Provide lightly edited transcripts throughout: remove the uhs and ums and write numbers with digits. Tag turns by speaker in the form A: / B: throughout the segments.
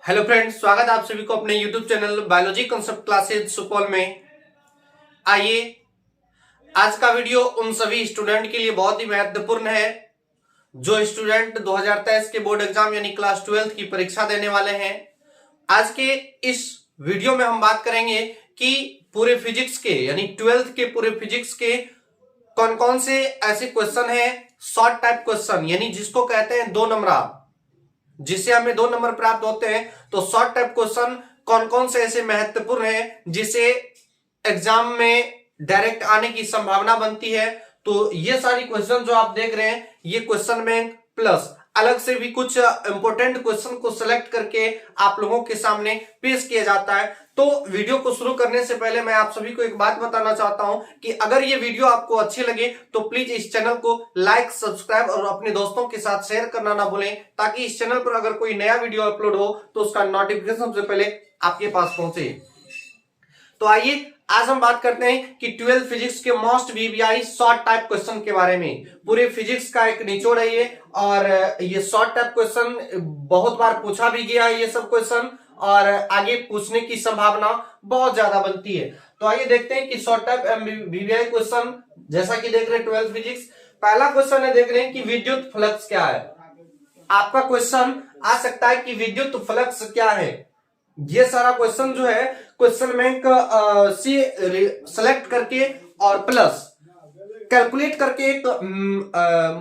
A: Hello friends, स्वागत है आप सभी को अपने YouTube channel biology concept classes Supaul में। आइए, आज का वीडियो उन सभी स्टूडेंट के लिए बहुत ही महत्वपूर्ण है जो स्टूडेंट 2023 के बोर्ड एग्जाम यानी क्लास 12 की परीक्षा देने वाले हैं। आज के इस वीडियो में हम बात करेंगे कि पूरे फिजिक्स के यानी 12th के पूरे फिजिक्स के कौन कौन से ऐसे क्वेश्चन है, शॉर्ट टाइप क्वेश्चन यानी जिसको कहते हैं 2 नंबरा, जिससे हमें 2 नंबर प्राप्त होते हैं। तो शॉर्ट टाइप क्वेश्चन कौन कौन से ऐसे महत्वपूर्ण है जिसे एग्जाम में डायरेक्ट आने की संभावना बनती है। तो ये सारी क्वेश्चन जो आप देख रहे हैं, ये क्वेश्चन बैंक प्लस अलग से भी कुछ इंपॉर्टेंट क्वेश्चन को सिलेक्ट करके आप लोगों के सामने पेश किया जाता है। तो वीडियो को शुरू करने से पहले मैं आप सभी को एक बात बताना चाहता हूं कि अगर ये वीडियो आपको अच्छी लगे तो प्लीज इस चैनल को लाइक, सब्सक्राइब और अपने दोस्तों के साथ शेयर करना ना भूलें, ताकि इस चैनल पर अगर कोई नया वीडियो अपलोड हो तो उसका नोटिफिकेशन सबसे पहले आपके पास पहुंचे। तो आइए, आज हम बात करते हैं कि 12 फिजिक्स के most VVI short type question के बारे में। पूरे फिजिक्स का एक निचोड़ है ये, और ये शॉर्ट टाइप क्वेश्चन बहुत बार पूछा भी गया है ये सब क्वेश्चन, और आगे पूछने की संभावना बहुत ज्यादा बनती है। तो आइए देखते हैं कि शॉर्ट टाइप वीवीआई क्वेश्चन जैसा कि देख रहे हैं 12 फिजिक्स। पहला क्वेश्चन है, देख रहे हैं कि विद्युत फ्लक्स क्या है। आपका क्वेश्चन आ सकता है कि विद्युत फ्लक्स क्या है। ये सारा क्वेश्चन जो है क्वेश्चन बैंक से सेलेक्ट करके और प्लस कैलकुलेट करके एक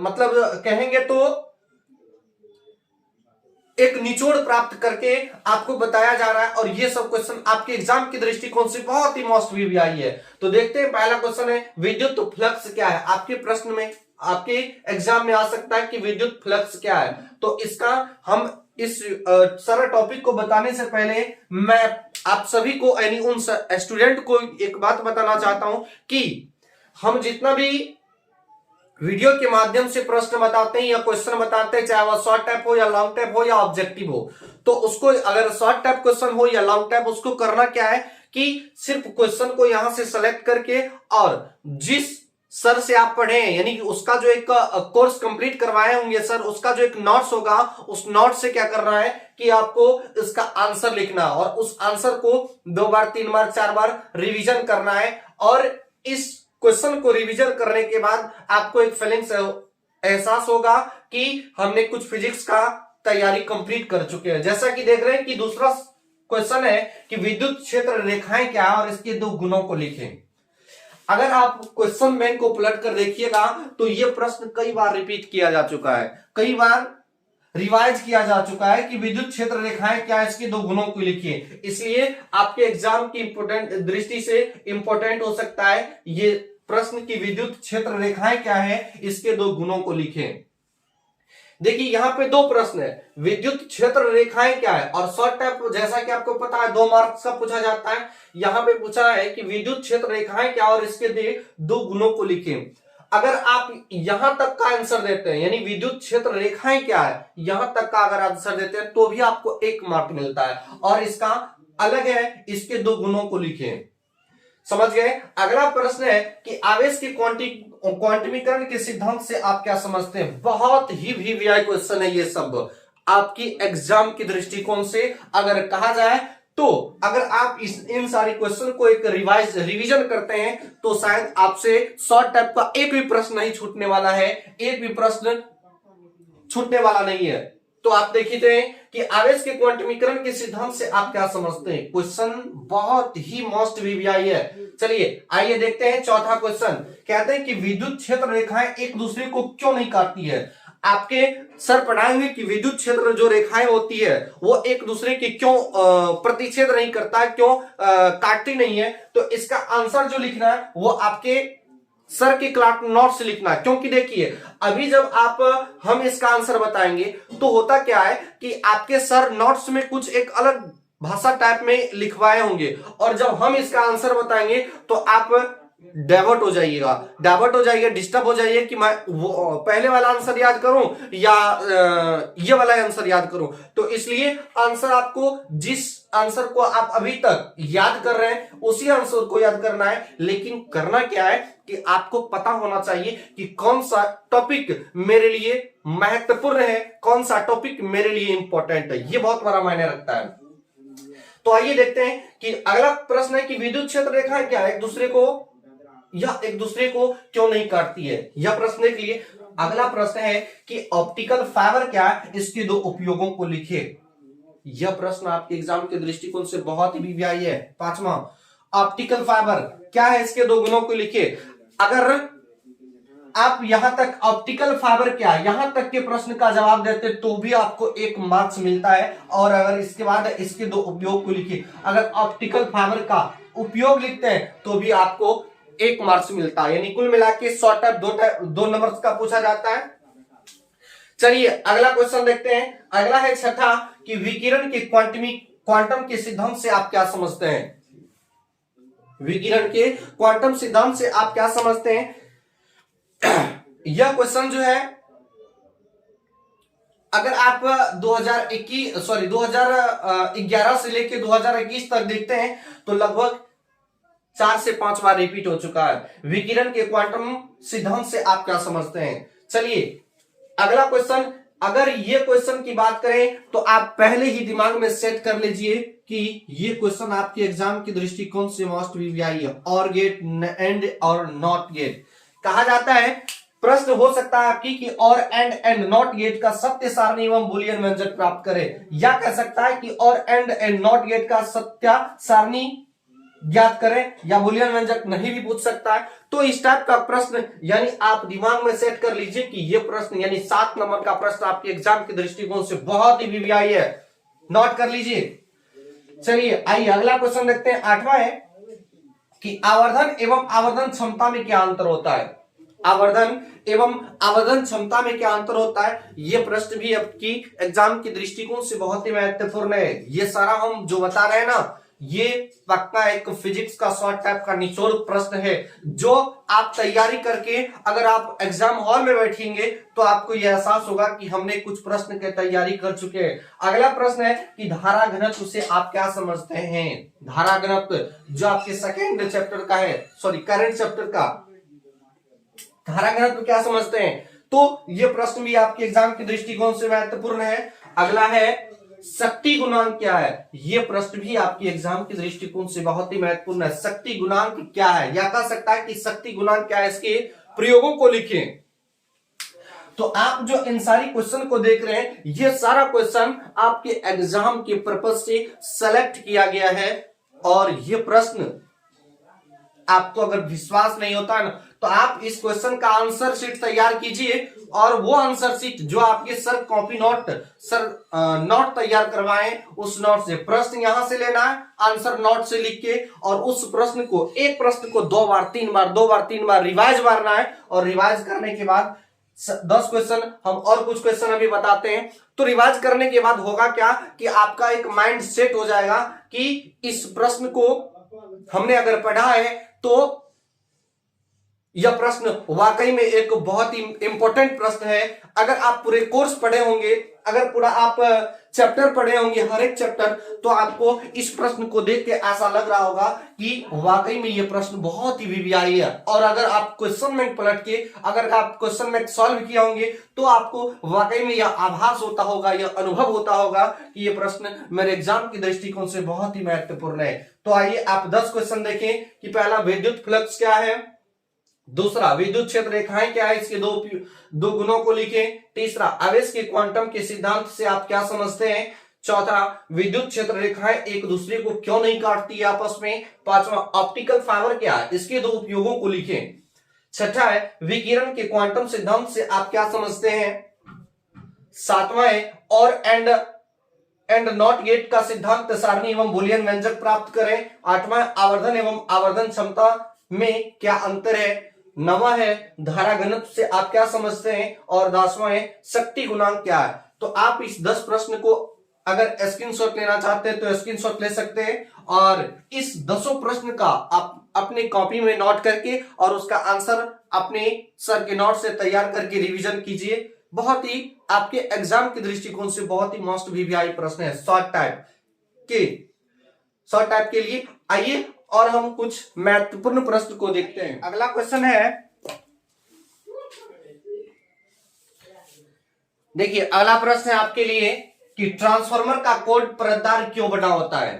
A: मतलब कहेंगे तो एक निचोड़ प्राप्त करके आपको बताया जा रहा है, और ये सब क्वेश्चन आपके एग्जाम के दृष्टिकोण से बहुत ही मोस्ट वीवीआई है। तो देखते हैं, पहला क्वेश्चन है विद्युत फ्लक्स क्या है। आपके प्रश्न में, आपके एग्जाम में आ सकता है कि विद्युत फ्लक्स क्या है। तो इसका हम इस सारा टॉपिक को बताने से पहले मैं आप सभी को यानी उन स्टूडेंट को एक बात बताना चाहता हूं कि हम जितना भी वीडियो के माध्यम से प्रश्न बताते हैं या क्वेश्चन बताते हैं, चाहे वह शॉर्ट टाइप हो या लॉन्ग टाइप हो या ऑब्जेक्टिव हो, तो उसको अगर शॉर्ट टाइप क्वेश्चन हो या लॉन्ग टाइप, उसको करना क्या है कि सिर्फ क्वेश्चन को यहां से सेलेक्ट करके और जिस सर से आप पढ़े यानी कि उसका जो एक कोर्स कंप्लीट करवाए होंगे सर, उसका जो एक नोट्स होगा, उस नोट्स से क्या करना है कि आपको इसका आंसर लिखना और उस आंसर को 2 बार 3 बार 4 बार रिवीजन करना है। और इस क्वेश्चन को रिवीजन करने के बाद आपको एक फीलिंग्स एहसास होगा कि हमने कुछ फिजिक्स का तैयारी कंप्लीट कर चुके हैं। जैसा कि देख रहे हैं कि दूसरा क्वेश्चन है कि विद्युत क्षेत्र रेखाएं क्या है और इसके 2 गुणों को लिखें। अगर आप क्वेश्चन बैंक को पलट कर देखिएगा तो यह प्रश्न कई बार रिपीट किया जा चुका है, कई बार रिवाइज किया जा चुका है कि विद्युत क्षेत्र रेखाएं क्या है, इसके 2 गुणों को लिखिए। इसलिए आपके एग्जाम की इंपोर्टेंट दृष्टि से इंपोर्टेंट हो सकता है ये प्रश्न की विद्युत क्षेत्र रेखाएं क्या है, इसके 2 गुणों को लिखें। देखिए यहां पे 2 प्रश्न है, विद्युत क्षेत्र रेखाएं क्या है और शॉर्ट टाइप जैसा कि आपको पता है 2 मार्क्स का पूछा जाता है। यहां पे पूछा है कि विद्युत क्षेत्र रेखाएं क्या और इसके 2 गुणों को लिखें। अगर आप यहां तक का आंसर देते हैं यानी विद्युत क्षेत्र रेखाएं क्या है, यहां तक का अगर आंसर देते हैं तो भी आपको 1 मार्क मिलता है, और इसका अलग है, इसके 2 गुणों को लिखें। समझ गए। अगला प्रश्न है कि आवेश के क्वांटमीकरण के सिद्धांत से आप क्या समझते हैं। बहुत ही वीवीआई क्वेश्चन है ये सब आपकी एग्जाम के दृष्टिकोण से अगर कहा जाए तो। अगर आप इन सारी क्वेश्चन को एक रिवीजन करते हैं तो शायद आपसे शॉर्ट टाइप का एक भी प्रश्न नहीं छूटने वाला है, एक भी प्रश्न छूटने वाला नहीं है। तो आप देखिए कि आवेश के क्वांटमीकरण के सिद्धांत से आप क्या समझते हैं। क्वेश्चन बहुत ही मोस्ट वीवीआई है। चलिए आइए देखते हैं चौथा क्वेश्चन। कहते हैं कि विद्युत क्षेत्र रेखाएं एक दूसरे को क्यों नहीं काटती है। आपके सर पढ़ाएंगे कि विद्युत क्षेत्र जो रेखाएं होती है वो एक दूसरे की क्यों प्रतिच्छेद नहीं करता, क्यों काटती नहीं है। तो इसका आंसर जो लिखना है वो आपके सर के क्लास नोट से लिखना, क्योंकि देखिए अभी जब हम इसका आंसर बताएंगे तो होता क्या है कि आपके सर नोट्स में कुछ एक अलग भाषा टाइप में लिखवाए होंगे, और जब हम इसका आंसर बताएंगे तो आप डाइवर्ट हो जाइएगा, डिस्टर्ब हो जाइए कि मैं वो पहले वाला आंसर याद करूं या ये वाला आंसर याद करूं। तो इसलिए आंसर आपको, जिस आंसर को आप अभी तक याद कर रहे हैं उसी आंसर को याद करना है। लेकिन करना क्या है कि आपको पता होना चाहिए कि कौन सा टॉपिक मेरे लिए महत्वपूर्ण है, कौन सा टॉपिक मेरे लिए इंपॉर्टेंट है, ये बहुत बड़ा मायने रखता है। तो आइए देखते हैं कि अगला प्रश्न है कि विद्युत क्षेत्र रेखाएं क्या है, एक दूसरे को क्यों नहीं काटती है। यह प्रश्न के लिए अगला प्रश्न है कि ऑप्टिकल फाइबर क्या है, इसके दो उपयोगों को लिखिए। यह प्रश्न आपके एग्जाम के दृष्टिकोण से बहुत ही वीवीआई है। पांचवा, ऑप्टिकल फाइबर क्या है, इसके दो गुणों को लिखिए। अगर आप यहां तक ऑप्टिकल फाइबर क्या यहां तक के प्रश्न का जवाब देते तो भी आपको 1 मार्क्स मिलता है, और अगर इसके बाद इसके दो उपयोग को लिखिए, अगर ऑप्टिकल फाइबर का उपयोग लिखते हैं तो भी आपको 1 मार्क्स मिलता है। यानी कुल मिला के 100 टाइप दो नंबर का पूछा जाता है। चलिए अगला क्वेश्चन देखते हैं। अगला है छठा कि विकिरण के क्वांटम के सिद्धांत से आप क्या समझते हैं। विकिरण के क्वांटम सिद्धांत से आप क्या समझते हैं। यह क्वेश्चन जो है, अगर आप 2011 से लेकर 2021 तक देखते हैं तो लगभग 4 से 5 बार रिपीट हो चुका है। विकिरण के क्वांटम सिद्धांत से आप क्या समझते हैं। चलिए अगला क्वेश्चन, अगर ये क्वेश्चन की बात करें तो आप पहले ही दिमाग में सेट कर लीजिए कि ये क्वेश्चन आपके एग्जाम की दृष्टिकोण से मोस्ट वीवीआई है। और गेट एंड और नॉट गेट कहा जाता है। प्रश्न हो सकता है आपकी कि और एंड नॉट गेट का सत्य सारणी एवं बुलियन व्यंजक प्राप्त करें, या कह सकता है कि और एंड नॉट गेट का सत्य सारणी ज्ञात करें, या बुलियन व्यंजक नहीं भी पूछ सकता है। तो इस टाइप का प्रश्न यानी आप दिमाग में सेट कर लीजिए कि ये प्रश्न यानी 7 नंबर का प्रश्न आपके एग्जाम के दृष्टिकोण से बहुत ही वीवीआई है, नोट कर लीजिए। चलिए आइए अगला क्वेश्चन देखते हैं। 8वां है कि आवर्धन एवं आवर्धन क्षमता में क्या अंतर होता है। आवर्धन एवं आवर्धन क्षमता में क्या अंतर होता है, यह प्रश्न भी आपकी एग्जाम के दृष्टिकोण से बहुत ही महत्वपूर्ण है। ये सारा हम जो बता रहे हैं ना, ये पक्का एक फिजिक्स का शॉर्ट टाइप का निचोड़ प्रश्न है, जो आप तैयारी करके अगर आप एग्जाम हॉल में बैठेंगे तो आपको यह एहसास होगा कि हमने कुछ प्रश्न की तैयारी कर चुके हैं। अगला प्रश्न है कि धारा घनत्व से आप क्या समझते हैं। धारा घनत्व जो आपके सेकेंड चैप्टर का है, सॉरी करंट चैप्टर का, धारा घनत्व क्या समझते हैं। तो यह प्रश्न भी आपके एग्जाम के दृष्टिकोण से महत्वपूर्ण है। अगला है शक्ति गुणांक क्या है, यह प्रश्न भी आपके एग्जाम के दृष्टिकोण से बहुत ही महत्वपूर्ण है। शक्ति गुणांक क्या है, या कह सकता है कि शक्ति गुणांक क्या है, इसके प्रयोगों को लिखें। तो आप जो इन सारी क्वेश्चन को देख रहे हैं, ये सारा क्वेश्चन आपके एग्जाम के पर्पज से सेलेक्ट किया गया है। और ये प्रश्न आपको अगर विश्वास नहीं होता है ना, तो आप इस क्वेश्चन का आंसर शीट तैयार कीजिए, और वो आंसर शीट जो आपके सर कॉपी नोट तैयार करवाएं, उस नोट से प्रश्न यहां से लेना है, आंसर नोट से लिख के, और उस प्रश्न को, एक प्रश्न को 2 बार 3 बार रिवाइज मारना है। और रिवाइज करने के बाद 10 क्वेश्चन हम और कुछ क्वेश्चन अभी बताते हैं। तो रिवाइज करने के बाद होगा क्या कि आपका एक माइंड सेट हो जाएगा कि इस प्रश्न को हमने अगर पढ़ा है तो यह प्रश्न वाकई में एक बहुत ही इंपॉर्टेंट प्रश्न है। अगर आप पूरे कोर्स पढ़े होंगे, अगर पूरा आप चैप्टर पढ़े होंगे, हर एक चैप्टर, तो आपको इस प्रश्न को देख के ऐसा लग रहा होगा कि वाकई में यह प्रश्न बहुत ही वीवीआई है। और अगर आप क्वेश्चन बैंक पलट के अगर आप क्वेश्चन बैंक सॉल्व किए होंगे तो आपको वाकई में यह आभास होता होगा, यह अनुभव होता होगा कि यह प्रश्न मेरे एग्जाम की दृष्टिकोण से बहुत ही महत्वपूर्ण है। तो आइए आप 10 क्वेश्चन देखें कि पहला विद्युत फ्लक्स क्या है, दूसरा विद्युत क्षेत्र रेखाएं क्या है, इसके दो गुणों को लिखें। तीसरा आवेश के क्वांटम के सिद्धांत से आप क्या समझते हैं। चौथा विद्युत क्षेत्र रेखाएं एक दूसरे को क्यों नहीं काटती है आपस में। पांचवा ऑप्टिकल फाइबर क्या है, इसके 2 उपयोगों को लिखें। छठा है विकिरण के क्वांटम सिद्धांत से आप क्या समझते हैं। सातवां है और एंड नॉट गेट का सिद्धांत सारणी एवं बुलियन व्यंजक प्राप्त करें। आठवां आवर्धन एवं आवर्धन क्षमता में क्या अंतर है। 9वां है धारा घनत्व से आप क्या समझते हैं। और 10वां है शक्ति गुणांक क्या है। तो आप इस 10 प्रश्न को अगर स्क्रीनशॉट लेना चाहते हैं तो स्क्रीनशॉट ले सकते हैं और इस 10 प्रश्न का आप अपनी कॉपी में नोट करके और उसका आंसर अपने सर के नोट से तैयार करके रिवीजन कीजिए। बहुत ही आपके एग्जाम के दृष्टिकोण से बहुत ही मोस्ट वीवीआई प्रश्न है शॉर्ट टाइप के लिए। आइए और हम कुछ महत्वपूर्ण प्रश्न को देखते हैं। अगला क्वेश्चन है, देखिए अगला प्रश्न है आपके लिए कि ट्रांसफार्मर का कोड परतदार क्यों बना होता है।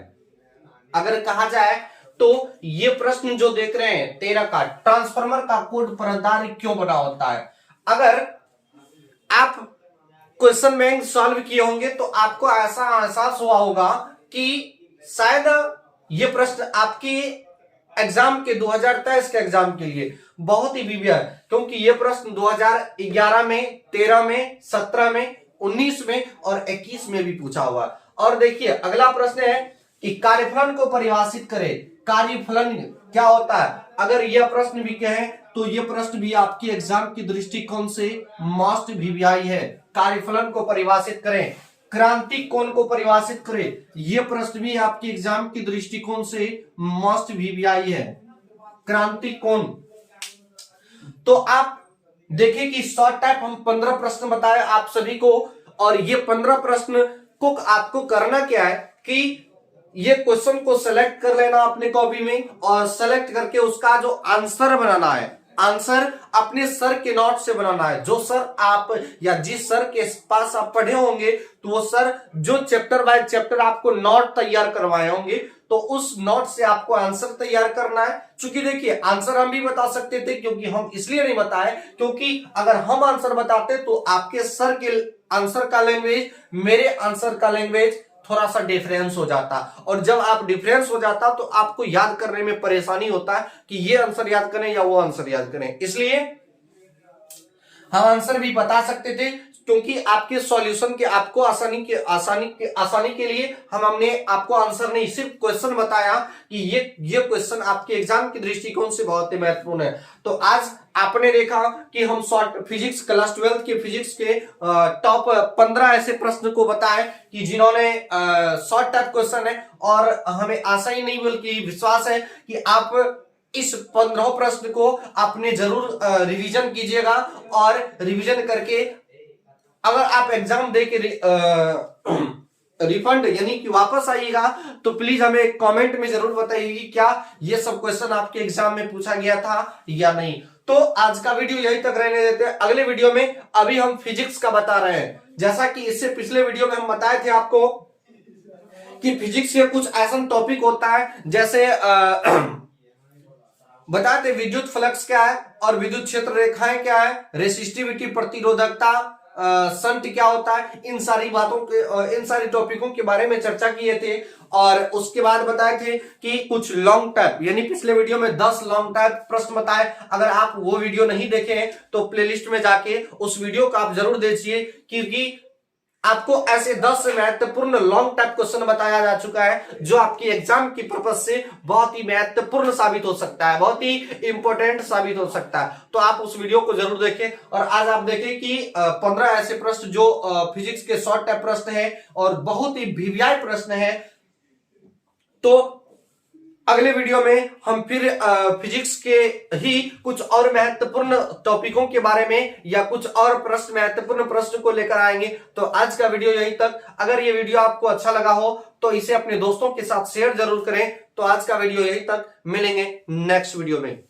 A: अगर कहा जाए तो ये प्रश्न जो देख रहे हैं 13 का, ट्रांसफार्मर का कोड परतदार क्यों बना होता है। अगर आप क्वेश्चन बैंक सॉल्व किए होंगे तो आपको ऐसा एहसास हुआ होगा कि शायद ये प्रश्न आपके एग्जाम के 2023 के एग्जाम के लिए बहुत ही विविध है, क्योंकि ये प्रश्न 2011 में, 13 में, 17 में, 19 में और 21 में भी पूछा हुआ। और देखिए अगला प्रश्न है कि कार्यफलन को परिभाषित करें। कार्यफलन क्या होता है। अगर यह प्रश्न भी कहें तो यह प्रश्न भी आपके एग्जाम की दृष्टिकोण से मोस्ट वीवीआई है। कार्यफलन को परिभाषित करें। क्रांतिक कोण को परिभाषित करें। यह प्रश्न भी आपके एग्जाम की दृष्टिकोण से मोस्ट वीवीआई है, क्रांतिक कोण। तो आप देखिए कि शॉर्ट टाइप हम 15 प्रश्न बताए आप सभी को, और ये 15 प्रश्न को आपको करना क्या है कि ये क्वेश्चन को सेलेक्ट कर लेना अपने कॉपी में और सेलेक्ट करके उसका जो आंसर बनाना है, आंसर अपने सर के नोट से बनाना है। जो सर आप या जिस सर के पास आप पढ़े होंगे तो वो सर जो चैप्टर बाय चैप्टर आपको नोट तैयार करवाए होंगे तो उस नोट से आपको आंसर तैयार करना है। क्योंकि देखिए आंसर हम भी बता सकते थे, क्योंकि हम इसलिए नहीं बताए क्योंकि अगर हम आंसर बताते तो आपके सर के आंसर का लैंग्वेज, मेरे आंसर का लैंग्वेज थोड़ा सा डिफरेंस हो जाता, और जब आप डिफरेंस हो जाता तो आपको याद करने में परेशानी होता है कि ये आंसर याद करें या वो आंसर याद करें। इसलिए हम आंसर भी बता सकते थे, क्योंकि आपके सॉल्यूशन के आपको आसानी के लिए हमने आपको आंसर नहीं सिर्फ क्वेश्चन बताया कि ये क्वेश्चन आपके एग्जाम की दृष्टिकोण से बहुत ही महत्वपूर्ण है। तो आज आपने देखा कि हम शॉर्ट फिजिक्स क्लास 12 के फिजिक्स के टॉप 15 ऐसे प्रश्न को बताए कि जिन्होंने शॉर्ट टाइप क्वेश्चन है, और हमें आशा ही नहीं बल्कि विश्वास है कि आप इस 15 प्रश्न को आपने जरूर रिवीजन कीजिएगा, और रिवीजन करके अगर आप एग्जाम दे के रिफंड यानी कि वापस आइएगा तो प्लीज हमें कमेंट में जरूर बताइए कि क्या ये सब क्वेश्चन आपके एग्जाम में पूछा गया था या नहीं। तो आज का वीडियो यहीं तक रहने देते हैं। अगले वीडियो में अभी हम फिजिक्स का बता रहे हैं, जैसा कि इससे पिछले वीडियो में हम बताए थे आपको कि फिजिक्स के कुछ ऐसा टॉपिक होता है जैसे बताते विद्युत फ्लक्स क्या है और विद्युत क्षेत्र रेखाएं क्या है, रेसिस्टिविटी प्रतिरोधकता, संट क्या होता है, इन सारी बातों के इन सारी टॉपिकों के बारे में चर्चा किए थे। और उसके बाद बताए थे कि कुछ लॉन्ग टाइप यानी पिछले वीडियो में 10 लॉन्ग टाइप प्रश्न बताए। अगर आप वो वीडियो नहीं देखे हैं तो प्लेलिस्ट में जाके उस वीडियो को आप जरूर देखिए, क्योंकि आपको ऐसे 10 महत्वपूर्ण लॉन्ग टाइप क्वेश्चन बताया जा चुका है जो आपकी एग्जाम की पर्पज से बहुत ही महत्वपूर्ण साबित हो सकता है, बहुत ही इंपॉर्टेंट साबित हो सकता है। तो आप उस वीडियो को जरूर देखें। और आज आप देखें कि 15 ऐसे प्रश्न जो फिजिक्स के शॉर्ट टाइप प्रश्न है और बहुत ही वीवीआई प्रश्न है। तो अगले वीडियो में हम फिर फिजिक्स के ही कुछ और महत्वपूर्ण टॉपिकों के बारे में या कुछ और प्रश्न महत्वपूर्ण प्रश्न को लेकर आएंगे। तो आज का वीडियो यहीं तक। अगर ये वीडियो आपको अच्छा लगा हो तो इसे अपने दोस्तों के साथ शेयर जरूर करें। तो आज का वीडियो यहीं तक, मिलेंगे नेक्स्ट वीडियो में।